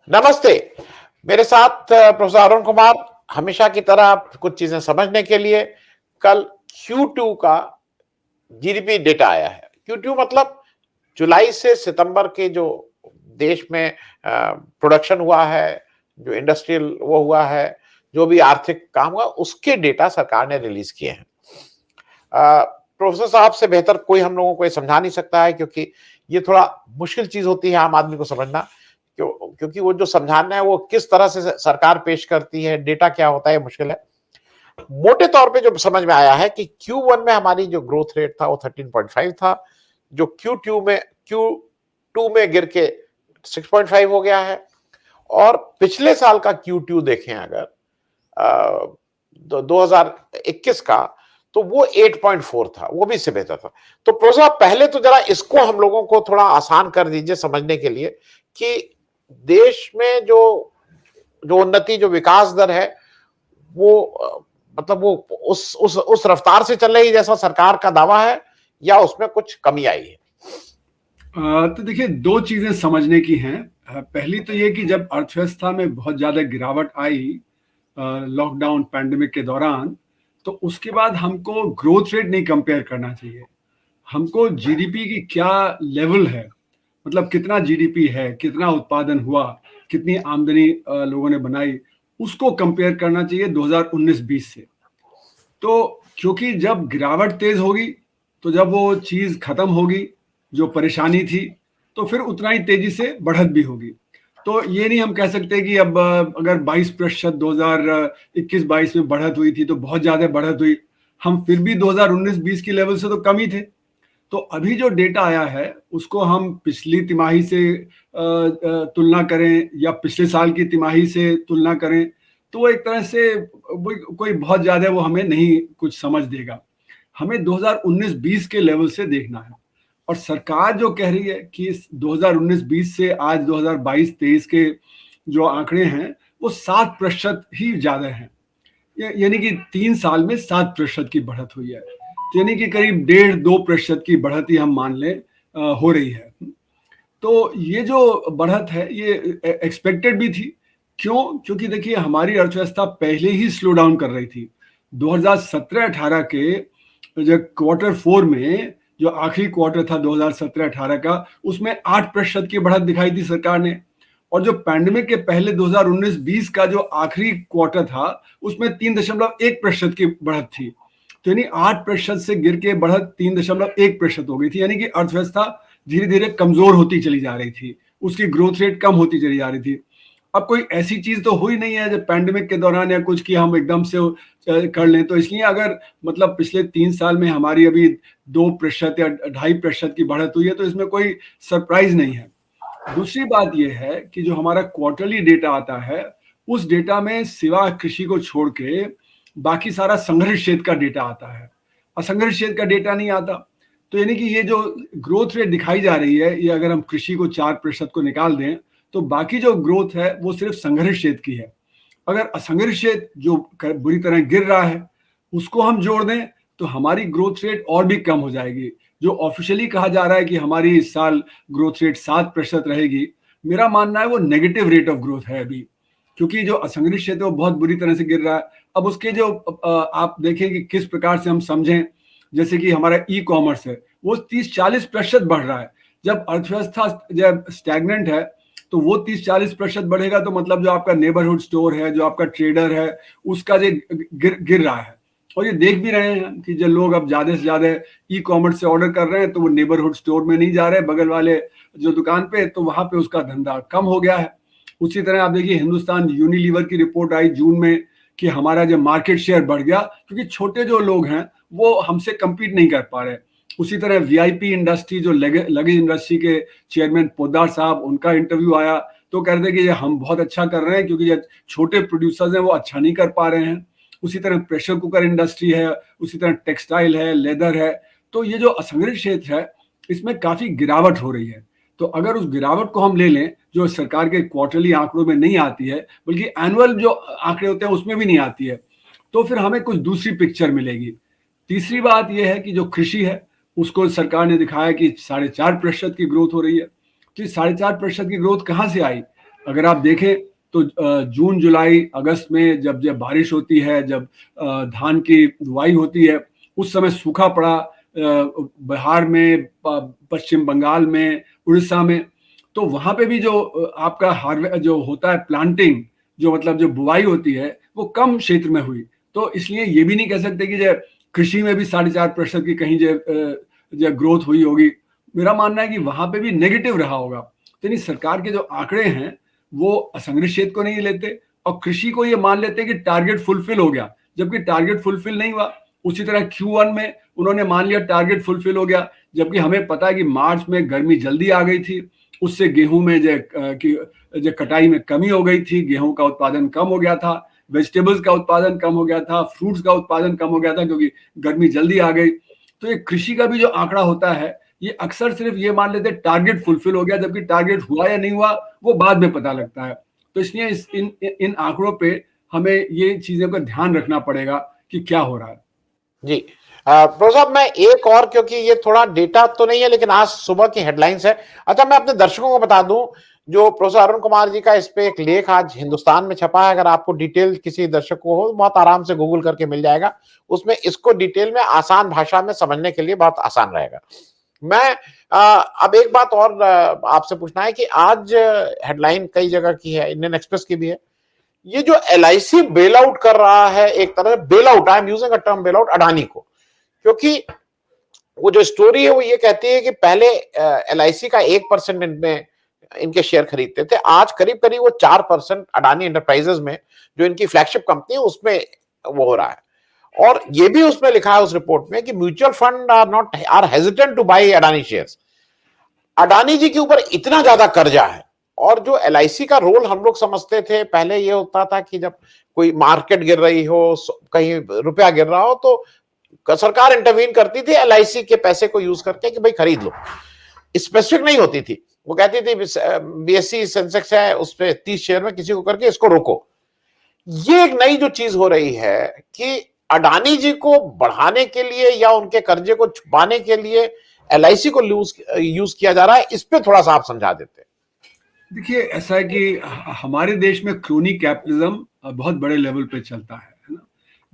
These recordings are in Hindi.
नमस्ते। मेरे साथ प्रोफेसर अरुण कुमार। हमेशा की तरह कुछ चीजें समझने के लिए कल Q2 का जीडीपी डेटा आया है। Q2 मतलब जुलाई से सितंबर के जो देश में प्रोडक्शन हुआ है, जो इंडस्ट्रियल वो हुआ है, जो भी आर्थिक काम हुआ, उसके डेटा सरकार ने रिलीज किए हैं। प्रोफेसर साहब से बेहतर कोई हम लोगों को ये समझा नहीं सकता है, क्योंकि ये थोड़ा मुश्किल चीज होती है आम आदमी को समझना। क्योंकि वो जो समझाना है वो किस तरह से सरकार पेश करती है, डेटा क्या होता है, मुश्किल है। मोटे तौर पे जो समझ में आया है कि Q1 में हमारी जो ग्रोथ रेट था वो 13.5 था, जो Q2 में गिर के 6.5 हो गया है। और पिछले साल का Q2 देखें अगर 2021 का, तो वो 8.4 था, वो भी इससे बेहतर था। तो प्रोफेसर पहले तो जरा इसको हम लोगों को थोड़ा आसान कर दीजिए समझने के लिए कि देश में जो जो उन्नति, जो विकास दर है, वो मतलब वो उस रफ्तार से चल रही है जैसा सरकार का दावा है, या उसमें कुछ कमी आई है? तो देखिए, दो चीजें समझने की हैं। पहली तो ये कि जब अर्थव्यवस्था में बहुत ज्यादा गिरावट आई लॉकडाउन पैंडेमिक के दौरान, तो उसके बाद हमको ग्रोथ रेट नहीं कंपेयर करना चाहिए। हमको जीडीपी की क्या लेवल है, मतलब कितना जीडीपी है, कितना उत्पादन हुआ, कितनी आमदनी लोगों ने बनाई, उसको कंपेयर करना चाहिए 2019-20 से। तो क्योंकि जब गिरावट तेज होगी, तो जब वो चीज खत्म होगी जो परेशानी थी, तो फिर उतना ही तेजी से बढ़त भी होगी। तो ये नहीं हम कह सकते कि अब अगर 22% 2021-22 में बढ़त हुई थी तो बहुत ज्यादा बढ़त हुई, हम फिर भी 2019-20 की लेवल से तो कम ही थे। तो अभी जो डेटा आया है उसको हम पिछली तिमाही से तुलना करें या पिछले साल की तिमाही से तुलना करें, तो वो एक तरह से कोई बहुत ज्यादा वो हमें नहीं कुछ समझ देगा। हमें 2019-20 के लेवल से देखना है। और सरकार जो कह रही है कि इस 2019-20 से आज 2022-23 के जो आंकड़े हैं वो 7% ही ज्यादा हैं। यानी कि 3 साल में 7% की बढ़त हुई है। तो यानी कि करीब 1.5-2% की बढ़त ही हम मान लें हो रही है। तो ये जो बढ़त है ये एक्सपेक्टेड भी थी। क्यों? क्योंकि देखिए, हमारी अर्थव्यवस्था पहले ही स्लो डाउन कर रही थी। 2017-18 के जो Q4 में, जो आखिरी क्वार्टर था 2017-18 का, उसमें 8% की बढ़त दिखाई थी सरकार ने। और जो पैंडेमिक के पहले 2019-20 का जो आखिरी क्वार्टर था, उसमें 3.1% की बढ़त थी। तो यानी 8% से गिर के बढ़त 3.1% हो गई थी। यानी कि अर्थव्यवस्था धीरे धीरे कमजोर होती चली जा रही थी, उसकी ग्रोथ रेट कम होती चली जा रही थी। अब कोई ऐसी चीज तो हुई नहीं है जब पैंडेमिक के दौरान या कुछ कि हम एकदम से कर लें। तो इसलिए अगर मतलब पिछले 3 साल में हमारी अभी 2% या 2.5% की बढ़त हुई है, तो इसमें कोई सरप्राइज नहीं है। दूसरी बात यह है कि जो हमारा क्वार्टरली डेटा आता है, उस डेटा में सिवा कृषि को छोड़ के बाकी सारा संघर्ष क्षेत्र का डेटा आता है, असंघर्ष क्षेत्र का डेटा नहीं आता। तो यानी कि ये जो ग्रोथ रेट दिखाई जा रही है, ये अगर हम कृषि को 4% को निकाल दें, तो बाकी जो ग्रोथ है वो सिर्फ संघर्ष क्षेत्र की है। अगर असंघर्ष क्षेत्र जो बुरी तरह गिर रहा है उसको हम जोड़ दें, तो हमारी ग्रोथ रेट और भी कम हो जाएगी। जो ऑफिशियली कहा जा रहा है कि हमारी इस साल ग्रोथ रेट 7% रहेगी, मेरा मानना है वो नेगेटिव रेट ऑफ ग्रोथ है अभी। क्योंकि जो असंगठित क्षेत्र है वो बहुत बुरी तरह से गिर रहा है। अब उसके जो आप देखें कि किस प्रकार से हम समझें, जैसे कि हमारा ई कॉमर्स है, वो 30-40% बढ़ रहा है। जब अर्थव्यवस्था जब स्टैग्नेंट है, तो वो 30-40% बढ़ेगा, तो मतलब जो आपका नेबरहुड स्टोर है, जो आपका ट्रेडर है, उसका जो गिर रहा है। और ये देख भी रहे हैं कि जो लोग अब ज्यादा से ज्यादा ई कॉमर्स से ऑर्डर कर रहे हैं, तो वो नेबरहुड स्टोर में नहीं जा रहे, बगल वाले जो दुकान पे, तो वहां पे उसका धंधा कम हो गया है। उसी तरह आप देखिए, हिंदुस्तान यूनिलीवर की रिपोर्ट आई जून में कि हमारा जो मार्केट शेयर बढ़ गया, क्योंकि छोटे जो लोग हैं वो हमसे compete नहीं कर पा रहे। उसी तरह वीआईपी इंडस्ट्री, जो लगेज इंडस्ट्री के चेयरमैन पोद्दार साहब, उनका इंटरव्यू आया, तो कह रहे थे कि ये हम बहुत अच्छा कर रहे हैं, क्योंकि ये छोटे प्रोड्यूसर्स हैं वो अच्छा नहीं कर पा रहे हैं। उसी तरह प्रेशर कुकर इंडस्ट्री है, उसी तरह टेक्सटाइल है, लेदर है। तो ये जो असंगठित क्षेत्र है, इसमें काफी गिरावट हो रही है। तो अगर उस गिरावट को हम ले लें, जो सरकार के क्वार्टरली आंकड़ों में नहीं आती है, बल्कि एनुअल जो आंकड़े होते हैं उसमें भी नहीं आती है, तो फिर हमें कुछ दूसरी पिक्चर मिलेगी। तीसरी बात यह है कि जो कृषि है, उसको सरकार ने दिखाया कि 4.5% की ग्रोथ हो रही है। तो ये 4.5% की ग्रोथ कहाँ से आई? अगर आप देखें तो जून, जुलाई, अगस्त में जब जब बारिश होती है, जब धान की बुआई होती है, उस समय सूखा पड़ा बिहार में, पश्चिम बंगाल में, उड़ीसा में। तो वहाँ पे भी जो आपका जो होता है प्लांटिंग, जो मतलब जो बुआई होती है, वो कम क्षेत्र में हुई। तो इसलिए ये भी नहीं कह सकते कि जो कृषि में भी 4.5% की कहीं जो ग्रोथ हुई होगी। मेरा मानना है कि वहाँ पे भी नेगेटिव रहा होगा। तो नहीं, सरकार के जो आंकड़े हैं वो असंगठित क्षेत्र को नहीं लेते और कृषि को ये मान लेते हैं कि टारगेट फुलफिल हो गया, जबकि टारगेट फुलफिल नहीं हुआ। उसी तरह Q1 में उन्होंने मान लिया टारगेट फुलफिल हो गया, जबकि हमें पता है कि मार्च में गर्मी जल्दी आ गई थी, उससे गेहूं में जो कटाई में कमी हो गई थी, गेहूं का उत्पादन कम हो गया था, वेजिटेबल्स का उत्पादन कम हो गया था, फ्रूट्स का उत्पादन कम हो गया था, क्योंकि गर्मी जल्दी आ गई। तो ये कृषि का भी जो आंकड़ा होता है, ये अक्सर सिर्फ ये मान लेते हैं टारगेट फुलफिल हो गया, जबकि टारगेट हुआ या नहीं हुआ वो बाद में पता लगता है। तो इसलिए इन आंकड़ों पे हमें ये चीजों का ध्यान रखना पड़ेगा कि क्या हो रहा है। जी प्रो साहब, मैं एक और, क्योंकि ये थोड़ा डेटा तो नहीं है लेकिन आज सुबह की हेडलाइंस है। अच्छा, मैं अपने दर्शकों को बता दूं, जो प्रोफेसर अरुण कुमार जी का इस पे एक लेख आज हिंदुस्तान में छपा है, अगर आपको डिटेल किसी दर्शक को हो, बहुत आराम से गूगल करके मिल जाएगा। उसमें इसको डिटेल में आसान भाषा में समझने के लिए बहुत आसान रहेगा। मैं अब एक बात और आपसे पूछना है कि आज हेडलाइन कई जगह की है, इंडियन एक्सप्रेस की भी है, ये जो LIC बेल आउट कर रहा है, एक तरह से bail out, I am using a term bail out, Adani को। क्योंकि वो जो स्टोरी है वो ये कहती है कि पहले LIC का 1% इनमें इनके शेयर खरीदते थे, आज करीब करीब वो 4% अडानी एंटरप्राइजेस में, जो इनकी फ्लैगशिप कंपनी है, उसमें वो हो रहा है। और ये भी उसमें लिखा है उस रिपोर्ट में कि mutual fund are hesitant to buy Adani shares. Adani ji के ऊपर इतना ज्यादा कर्जा है, और जो LIC का रोल हम लोग समझते थे पहले, ये होता था कि जब कोई मार्केट गिर रही हो, कहीं रुपया गिर रहा हो, तो सरकार इंटरवीन करती थी LIC के पैसे को यूज करके कि भाई खरीद लो। स्पेसिफिक नहीं होती थी, वो कहती थी BSE सेंसेक्स है, उस पर 30 शेयर में किसी को करके इसको रोको। ये एक नई जो चीज हो रही है कि अडानी जी को बढ़ाने के लिए या उनके कर्जे को छुपाने के लिए LIC को यूज किया जा रहा है, इस पे थोड़ा सा आप समझा देते। देखिए, ऐसा है कि हमारे देश में क्रोनी कैपिटलिज्म बहुत बड़े लेवल पे चलता है ना।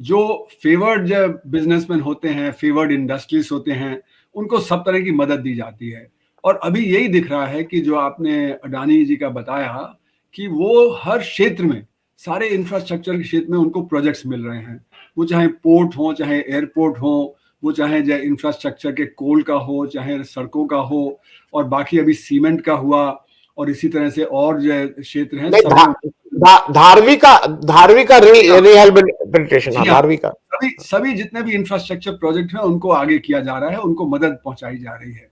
जो फेवर्ड बिजनेसमैन होते हैं, फेवर्ड इंडस्ट्रीज होते हैं, उनको सब तरह की मदद दी जाती है। और अभी यही दिख रहा है कि जो आपने अडानी जी का बताया कि वो हर क्षेत्र में, सारे इंफ्रास्ट्रक्चर के क्षेत्र में उनको प्रोजेक्ट्स मिल रहे हैं, वो चाहे पोर्ट हो, चाहे एयरपोर्ट हो, वो चाहे जो इंफ्रास्ट्रक्चर के कोल का हो, चाहे सड़कों का हो, और बाकी अभी सीमेंट का हुआ, और इसी तरह से और जो क्षेत्र हैं धार्विका रिहेबिलिटेशन, जी हाँ, धार्विका, सभी जितने भी इंफ्रास्ट्रक्चर प्रोजेक्ट हैं उनको आगे किया जा रहा है, उनको मदद पहुंचाई जा रही है।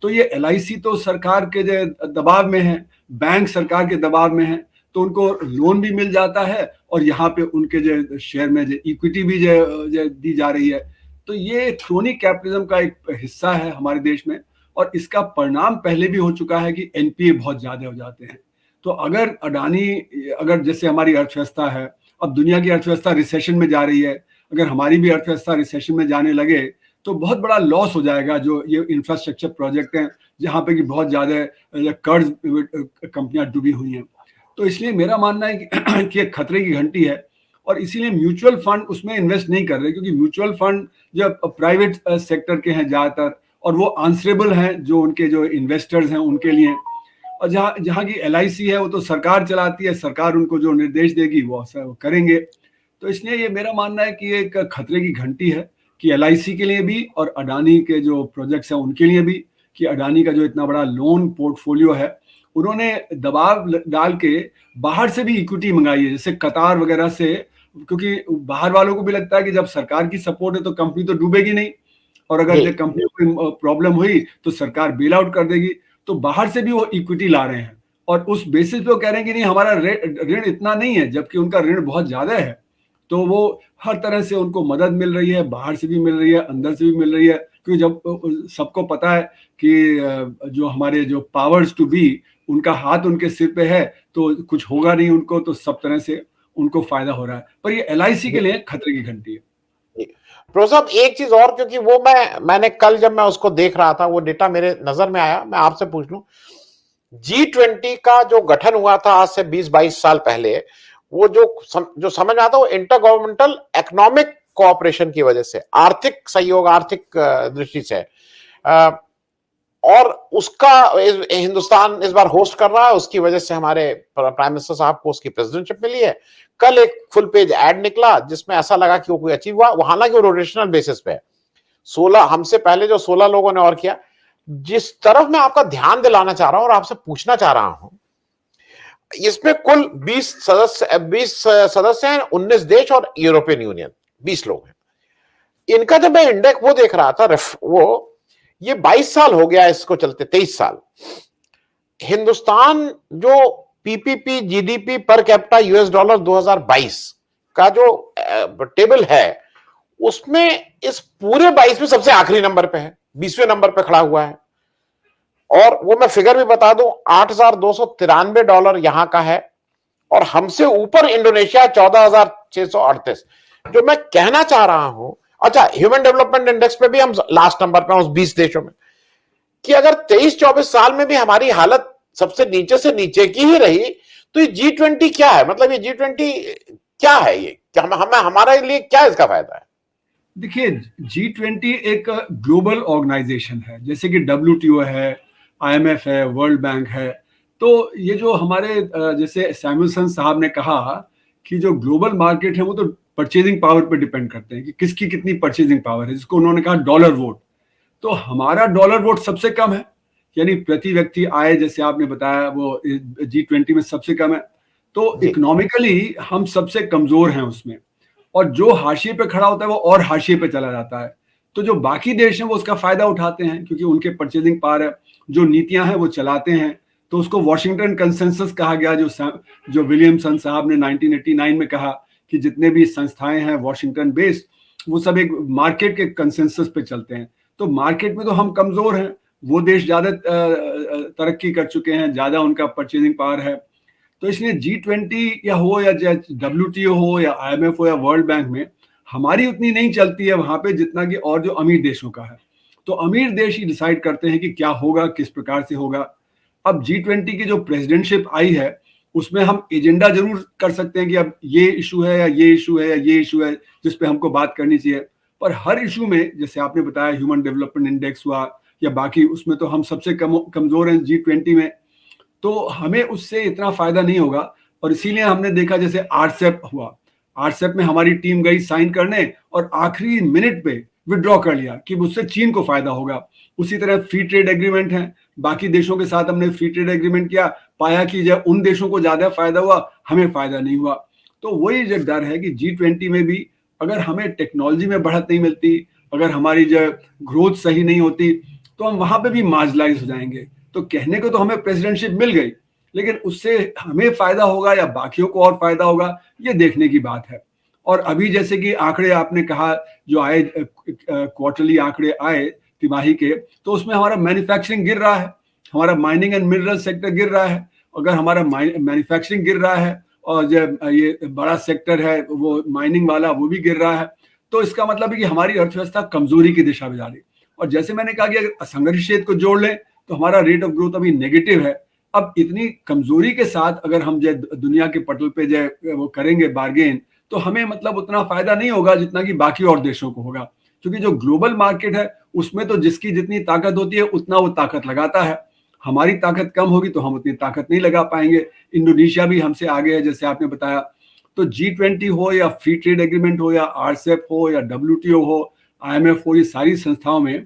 तो ये LIC तो सरकार के जो दबाव में है, बैंक सरकार के दबाव में है, तो उनको लोन भी मिल जाता है, और यहाँ पे उनके जो शेयर में जो इक्विटी भी जो दी जा रही है। तो ये क्रोनी कैपिटलिज्म का एक हिस्सा है हमारे देश में, और इसका परिणाम पहले भी हो चुका है कि NPA बहुत ज्यादा हो जाते हैं। तो अगर अगर जैसे हमारी अर्थव्यवस्था है, अब दुनिया की अर्थव्यवस्था रिसेशन में जा रही है, अगर हमारी भी अर्थव्यवस्था रिसेशन में जाने लगे तो बहुत बड़ा लॉस हो जाएगा। जो ये इंफ्रास्ट्रक्चर प्रोजेक्ट हैं, जहाँ पे कि बहुत ज्यादा कर्ज कंपनियां डूबी हुई हैं। तो इसलिए मेरा मानना है कि एक खतरे की घंटी है, और इसीलिए म्यूचुअल फंड उसमें इन्वेस्ट नहीं कर रहे, क्योंकि म्यूचुअल फंड जो प्राइवेट सेक्टर के हैं ज्यादातर, और वो आंसरेबल हैं जो उनके जो इन्वेस्टर्स हैं उनके लिए। और जहाँ जहाँ की LIC है, वो तो सरकार चलाती है, सरकार उनको जो निर्देश देगी वो करेंगे। तो इसलिए ये मेरा मानना है कि एक खतरे की घंटी है, कि LIC के लिए भी और अडानी के जो प्रोजेक्ट्स हैं उनके लिए भी, कि अडानी का जो इतना बड़ा लोन पोर्टफोलियो है, उन्होंने दबाव डाल के बाहर से भी इक्विटी मंगाई है, जैसे कतार वगैरह से, क्योंकि बाहर वालों को भी लगता है कि जब सरकार की सपोर्ट है तो कंपनी तो डूबेगी नहीं, और अगर जो कंपनी को प्रॉब्लम हुई तो सरकार बेल आउट कर देगी। तो बाहर से भी वो इक्विटी ला रहे हैं, और उस बेसिस पे वो कह रहे हैं कि नहीं, हमारा ऋण इतना नहीं है, जबकि उनका ऋण बहुत ज्यादा है। तो वो हर तरह से उनको मदद मिल रही है, बाहर से भी मिल रही है, अंदर से भी मिल रही है, क्योंकि जब सबको पता है कि जो हमारे जो पावर्स टू बी, उनका हाथ उनके सिर पे है, तो कुछ होगा नहीं उनको, तो सब तरह से उनको फायदा हो रहा है। पर ये LIC के लिए खतरे की घंटी है। प्रोफेसर साहब, एक चीज और, क्योंकि वो मैंने कल जब मैं उसको देख रहा था, वो डेटा मेरे नजर में आया, मैं आपसे पूछ लूं, G20 का जो गठन हुआ था आज से 20-22 साल पहले, वो जो समझ में आता है वो इंटर गवर्नमेंटल इकोनॉमिक कोऑपरेशन की वजह से, आर्थिक सहयोग, आर्थिक दृष्टि से, और उसका हिंदुस्तान इस बार होस्ट कर रहा है। उसकी वजह से हमारे प्राइम मिनिस्टर साहब को उसकी प्रेसिडेंटशिप मिली है। कल एक फुल पेज एड निकला जिसमें ऐसा लगा कि वो कोई अचीव हुआ, हालांकि वो रोटेशनल बेसिस पे है। 16 हमसे पहले जो 16 लोगों ने और किया। जिस तरफ मैं आपका ध्यान दिलाना चाह रहा हूं और आपसे पूछना चाह रहा हूं, इसमें कुल 20 सदस्य हैं, 19 देश और यूरोपियन यूनियन 20 लोग हैं। इनका जब मैं इंडेक्स वो देख रहा था, वो ये 22 साल हो गया इसको चलते, 23 साल। हिंदुस्तान जो PPP GDP per capita US dollar 2022 का जो टेबल है, उसमें इस पूरे 22 में सबसे आखिरी नंबर पे है, 20वें नंबर पे खड़ा हुआ है। और वो मैं फिगर भी बता दूं, $8,293 यहां का है, और हमसे ऊपर इंडोनेशिया 14,638। जो मैं कहना चाह रहा हूं, अच्छा, ह्यूमन डेवलपमेंट इंडेक्स पे भी हम लास्ट नंबर पे उस 20 देशों में, कि अगर 23-24 साल में भी हमारी हालत सबसे नीचे से नीचे की ही रही, तो ये G20 क्या है? मतलब ये G20 क्या है? ये क्या हमारे लिए क्या इसका फायदा है? देखिए, G20 एक ग्लोबल ऑर्गेनाइजेशन है, जैसे कि WTO है, IMF है, वर्ल्ड बैंक है। तो ये जो हमारे जैसे सैमुअलसन साहब ने कहा कि जो ग्लोबल मार्केट है वो तो परचेजिंग पावर पे डिपेंड करते हैं कि किसकी कितनी परचेजिंग पावर है, जिसको उन्होंने कहा डॉलर वोट। तो हमारा डॉलर वोट सबसे कम है, यानी प्रति व्यक्ति आय, जैसे आपने बताया, वो G20 में सबसे कम है। तो इकोनॉमिकली हम सबसे कमजोर हैं उसमें, और जो हाशिए पे खड़ा होता है वो और हाशिए पे चला जाता है। तो जो बाकी देश हैं वो उसका फायदा उठाते हैं क्योंकि उनके परचेजिंग पावर है, जो नीतियां हैं वो चलाते हैं। तो उसको वॉशिंगटन कंसेंसस कहा गया, जो विलियमसन साहब ने 1989 में कहा कि जितने भी संस्थाएं हैं वॉशिंगटन बेस्ड, वो सब एक मार्केट के कंसेंसस पे चलते हैं। तो मार्केट में तो हम कमजोर हैं, वो देश ज्यादा तरक्की कर चुके हैं, ज्यादा उनका परचेजिंग पावर है। तो इसलिए G20 या हो या WTO हो या IMF हो या वर्ल्ड बैंक में हमारी उतनी नहीं चलती है वहां पे जितना कि और जो अमीर देशों का है। तो अमीर देश ही डिसाइड करते हैं कि क्या होगा, किस प्रकार से होगा। अब G20 की जो प्रेसिडेंटशिप आई है उसमें हम एजेंडा जरूर कर सकते हैं कि अब ये इशू है या ये इशू है या ये इशू है जिस पे हमको बात करनी चाहिए। पर हर इशू में, जैसे आपने बताया ह्यूमन डेवलपमेंट इंडेक्स हुआ या बाकी, उसमें तो हम सबसे कमजोर हैं G20 में। तो हमें उससे इतना फायदा नहीं होगा, और इसीलिए हमने देखा जैसे आरसेप हुआ, आरसेप में हमारी टीम गई साइन करने और आखिरी मिनट पे विड्रॉ कर लिया कि उससे चीन को फायदा होगा। उसी तरह फ्री ट्रेड एग्रीमेंट है, बाकी देशों के साथ हमने फ्री ट्रेड एग्रीमेंट किया, पाया कि जब उन देशों को ज्यादा फायदा हुआ, हमें फायदा नहीं हुआ। तो वही जो डर है कि G20 में भी अगर हमें टेक्नोलॉजी में बढ़त नहीं मिलती, अगर हमारी जो ग्रोथ सही नहीं होती, तो हम वहां पे भी मार्जिनलाइज हो जाएंगे। तो कहने को तो हमें प्रेसिडेंटशिप मिल गई, लेकिन उससे हमें फायदा होगा या बाकियों को और फायदा होगा, ये देखने की बात है। और अभी जैसे कि आंकड़े आपने कहा जो आए, क्वार्टरली आंकड़े आए तिमाही के, तो उसमें हमारा मैन्युफैक्चरिंग गिर रहा है, हमारा माइनिंग एंड मिनरल सेक्टर गिर रहा है। अगर हमारा मैन्युफैक्चरिंग गिर रहा है और जो ये बड़ा सेक्टर है वो माइनिंग वाला, वो भी गिर रहा है, तो इसका मतलब है कि हमारी अर्थव्यवस्था कमजोरी की दिशा में जा रही। और जैसे मैंने कहा कि अगर असंगठित क्षेत्र को जोड़ लें तो हमारा रेट ऑफ ग्रोथ अभी नेगेटिव है। अब इतनी कमजोरी के साथ अगर हम जो दुनिया के पटल पे जो वो करेंगे बार्गेन, तो हमें मतलब उतना फायदा नहीं होगा जितना कि बाकी और देशों को होगा, क्योंकि जो ग्लोबल मार्केट है उसमें तो जिसकी जितनी ताकत होती है उतना वो ताकत लगाता है। हमारी ताकत कम होगी तो हम उतनी ताकत नहीं लगा पाएंगे। इंडोनेशिया भी हमसे आगे है, जैसे आपने बताया। तो G20 हो या फ्री ट्रेड एग्रीमेंट हो या आरसेप हो या WTO हो, IMF हो, ये सारी संस्थाओं में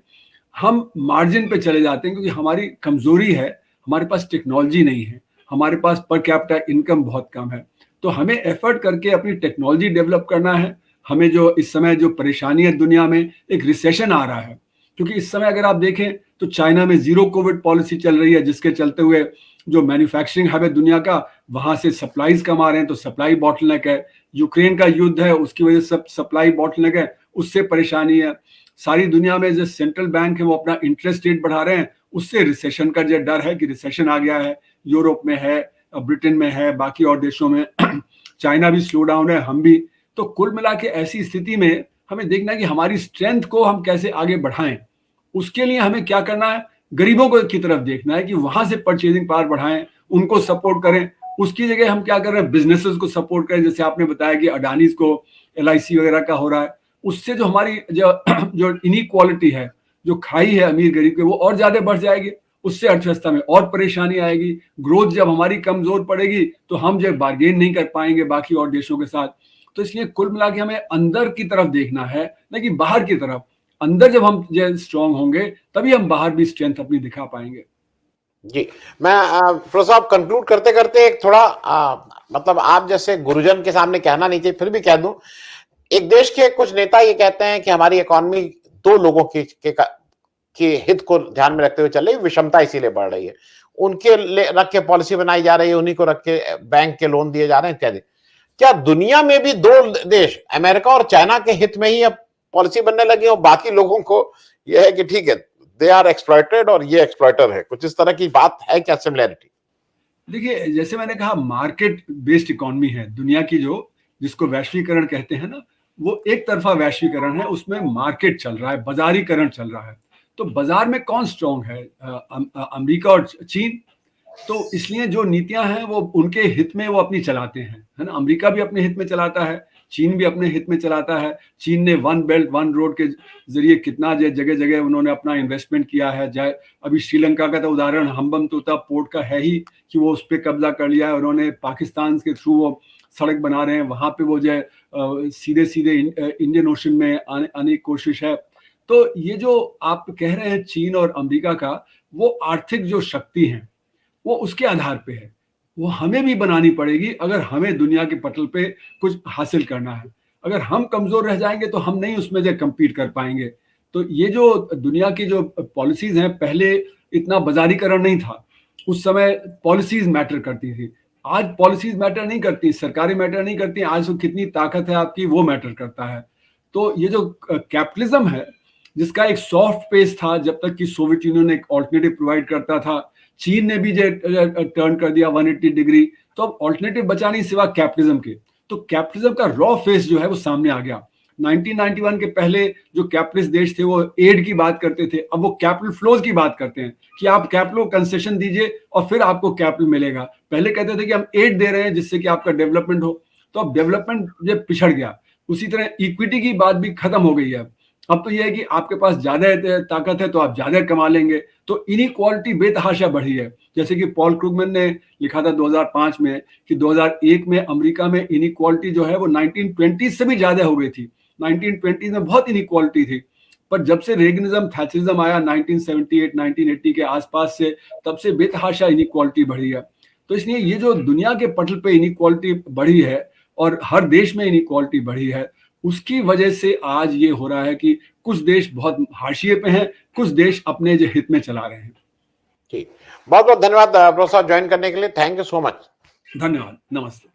हम मार्जिन पे चले जाते हैं क्योंकि हमारी कमजोरी है, हमारे पास टेक्नोलॉजी नहीं है, हमारे पास पर कैपिटा इनकम बहुत कम है। तो हमें एफर्ट करके अपनी टेक्नोलॉजी डेवलप करना है। हमें जो इस समय जो परेशानी है दुनिया में, एक रिसेशन आ रहा है, क्योंकि इस समय अगर आप देखें तो चाइना में जीरो कोविड पॉलिसी चल रही है, जिसके चलते हुए जो मैन्युफैक्चरिंग हब है दुनिया का, वहां से सप्लाईज कम आ रहे हैं, तो सप्लाई बॉटलनेक है। यूक्रेन का युद्ध है, उसकी वजह से सप्लाई बॉटलनेक है, उससे परेशानी है। सारी दुनिया में जो सेंट्रल बैंक है वो अपना इंटरेस्ट रेट बढ़ा रहे हैं, उससे रिसेशन का जो डर है कि रिसेशन आ गया है, यूरोप में है, ब्रिटेन में है, बाकी और देशों में चाइना भी स्लो डाउन है, हम भी। तो कुल मिला के ऐसी स्थिति में हमें देखना है कि हमारी स्ट्रेंथ को हम कैसे आगे बढ़ाएं। उसके लिए हमें क्या करना है, गरीबों को की तरफ देखना है कि वहां से परचेजिंग पावर बढ़ाएं, उनको सपोर्ट करें। उसकी जगह हम क्या कर रहे हैं, बिजनेसेस को सपोर्ट करें। जैसे आपने बताया कि अडानीज को LIC वगैरह का हो रहा है, उससे जो हमारी जो इनइक्वालिटी है, जो खाई है अमीर गरीब के, वो और ज्यादा बढ़ जाएगी। उससे अर्थव्यवस्था में और परेशानी आएगी। ग्रोथ जब हमारी कमजोर पड़ेगी तो हम जो बार्गेन नहीं कर पाएंगे बाकी और देशों के साथ। तो इसलिए कुल मिला के हमें अंदर की तरफ देखना है, न कि बाहर की तरफ। अंदर जब हम जो स्ट्रांग होंगे तभी हम बाहर भी स्ट्रेंथ अपनी दिखा पाएंगे। जी, मैं प्रोफेसर साहब कंक्लूड करते करते एक थोड़ा मतलब आप जैसे गुरुजन के सामने कहना नहीं चाहिए, फिर भी कह दूं, एक देश के कुछ नेता ये कहते हैं कि हमारी इकोनॉमी दो लोगों के हित को ध्यान में रखते हुए चल रही है, विषमता इसीलिए बढ़ रही है, उनके रख के पॉलिसी बनाई जा रही है, उन्हीं को रख के बैंक के लोन दिए जा रहे हैं इत्यादि। क्या दुनिया में भी दो देश, अमेरिका और चाइना के हित में ही अब पॉलिसी बनने लगी और बाकी लोगों को यह है कि ठीक है दे आर एक्सप्लॉइटेड और ये एक्सप्लॉइटर है, कुछ इस तरह की बात है क्या सिमिलैरिटी? देखिए, जैसे मैंने कहा, मार्केट बेस्ड इकोनॉमी है दुनिया की, जो जिसको वैश्वीकरण कहते हैं ना, वो एक तरफा वैश्वीकरण है। उसमें मार्केट चल रहा है, बाजारीकरण चल रहा है। तो बाजार में कौन स्ट्रांग है? अमेरिका और चीन। तो इसलिए जो नीतियां हैं वो उनके हित में वो अपनी चलाते हैं, है ना। अमेरिका भी अपने हित में चलाता है, चीन भी अपने हित में चलाता है। चीन ने वन बेल्ट वन रोड के जरिए कितना जगह जगह उन्होंने अपना इन्वेस्टमेंट किया है। जाए अभी श्रीलंका का तो उदाहरण हम्बनतोता पोर्ट का है ही, कि वो उस पर कब्जा कर लिया है उन्होंने। पाकिस्तान के थ्रू वो सड़क बना रहे हैं, वहां पे वो जो है सीधे सीधे इंडियन ओशन में आने की कोशिश है। तो ये जो आप कह रहे हैं चीन और अमेरिका का, वो आर्थिक जो शक्ति है वो उसके आधार पे है। वो हमें भी बनानी पड़ेगी अगर हमें दुनिया के पटल पे कुछ हासिल करना है। अगर हम कमजोर रह जाएंगे तो हम नहीं उसमें जो कम्पीट कर पाएंगे। तो ये जो दुनिया की जो पॉलिसीज हैं, पहले इतना बाजारीकरण नहीं था, उस समय पॉलिसीज मैटर करती थी। आज पॉलिसीज मैटर नहीं करती, सरकारें मैटर नहीं करती। आज तो कितनी ताकत है आपकी वो मैटर करता है। तो ये जो कैपिटलिज्म है, जिसका एक सॉफ्ट पेस था जब तक कि सोवियत यूनियन एक ऑल्टरनेटिव प्रोवाइड करता था, चीन ने भी जो टर्न कर दिया 180 डिग्री, तो अब ऑल्टरनेटिव बचा नहीं सिवा कैपिटलिज्म के। तो कैपिटलिज्म का रॉ फेस जो है वो सामने आ गया। 1991 के पहले जो कैपिटलिस्ट देश थे वो एड की बात करते थे, अब वो कैपिटल फ्लोज की बात करते हैं कि आप कैपिटल को कंसेशन दीजिए और फिर आपको कैपिटल मिलेगा। पहले कहते थे कि हम एड दे रहे हैं जिससे कि आपका डेवलपमेंट हो, तो अब डेवलपमेंट जब पिछड़ गया। उसी तरह इक्विटी की बात भी खत्म हो गई है। अब तो यह है कि आपके पास ज्यादा ताकत है तो आप ज्यादा कमा लेंगे। तो इनइक्वालिटी बेतहाशा बढ़ी है। जैसे कि पॉल क्रूगमैन ने लिखा था 2005 में कि 2001 में अमेरिका में इनइक्वालिटी जो है वो 1920 से भी ज्यादा हो गई थी। 1920 में बहुत इनइक्वालिटी थी, पर जब से रेगनिज्म थैचरिज्म आया 1978 1980 के आसपास से, तब से बेतहाशा इनइक्वालिटी बढ़ी है। तो इसलिए ये जो दुनिया के पटल पे इनइक्वालिटी बढ़ी है और हर देश में इनइक्वालिटी बढ़ी है, उसकी वजह से आज ये हो रहा है कि कुछ देश बहुत हाशिए पे हैं, कुछ देश अपने जो हित में चला रहे हैं। ठीक, बहुत बहुत धन्यवाद प्रोफेसर ज्वाइन करने के लिए। Thank you so much. धन्यवाद, नमस्ते।